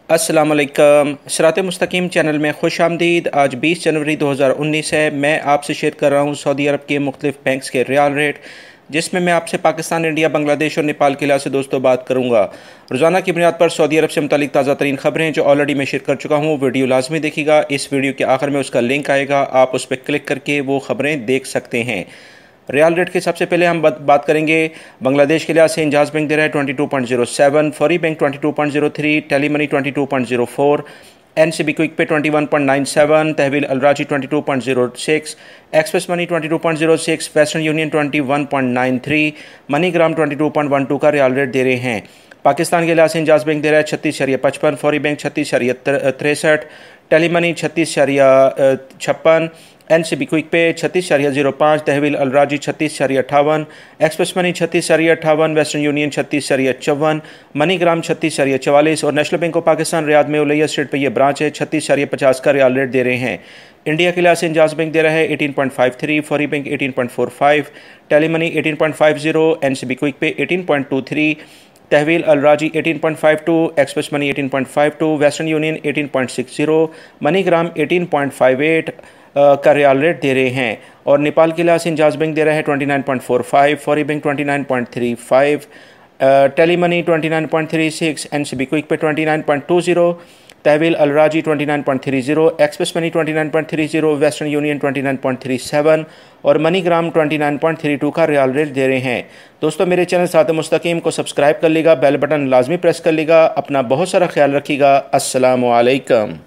अस्सलाम वालेकुम। सिरात मुस्तकीम चैनल में खुश आमदीद। आज 20 जनवरी 2019 है। मैं आपसे शेयर कर रहा हूँ सऊदी अरब के मुख्तलिफ बैंक्स के रियाल रेट, जिसमें मैं आपसे पाकिस्तान, इंडिया, बांग्लादेश और नेपाल के लिहाज से दोस्तों बात करूँगा। रोज़ाना की बुनियाद पर सऊदी अरब से मुतालिक ताज़ा तरीन खबरें जो ऑलरेडी मैं शेयर कर चुका हूँ, वीडियो लाजमी देखिएगा। इस वीडियो के आखिर में उसका लिंक आएगा, आप उस पर क्लिक करके वो खबरें देख सकते हैं। रियाल रेट के सबसे पहले हम बात करेंगे बांग्लादेश के लिहाज से। इंजाज बैंक दे रहा है 22.07, फौरी बैंक 22.03, टेली मनी 22.04, एनसीबी क्विक पे 21.97, तहवील अलराजी 22.06, Express Money 22.06, Western Union 21.93, MoneyGram 22.12 का रियाल रेट दे रहे हैं। पाकिस्तान के लिहाज से इंजाज बैंक दे रहा है 36.55, फौरी बैंक 36.63, टेली मनी 36.56, एनसीबी क्विक पे 36.05, तहवील अलराजी 36.58, Express Money 36.58, Western Union 36.54, MoneyGram 36.44 और National Bank of Pakistan Riyadh में उलैया स्ट्रीट पे ये ब्रांच है 36.50 का रियाल रेट दे रहे हैं। इंडिया के लिहाज से इंजाज बैंक दे रहा है 18.53, फौरी बैंक 18.45, टेली मनी 18.50, एनसीबी क्विक पे 18.23, तहवील अलराजी 18.52, Express Money 18.52, Western Union 18.60, MoneyGram 18.58 का रियाल रेट दे रहे हैं। और नेपाल के लिहाज से इंजाज बैंक दे रहा है 29.45, फौरी बैंक 29.35, टेली मनी 29.36, एनसीबी क्विक पे 29.20, तहवील अलराजी 29.30, एक्सप्रेस मनी 29.30, वेस्टर्न यूनियन 29.37 और मनीग्राम 29.32 का रियाल रेट दे रहे हैं। दोस्तों, मेरे चैनल साथ मुस्तकीम को सब्सक्राइब कर लीजिएगा, बेल बटन लाजमी प्रेस कर लीजिएगा। अपना बहुत सारा ख्याल रखिएगा। अस्सलामु अलैकुम।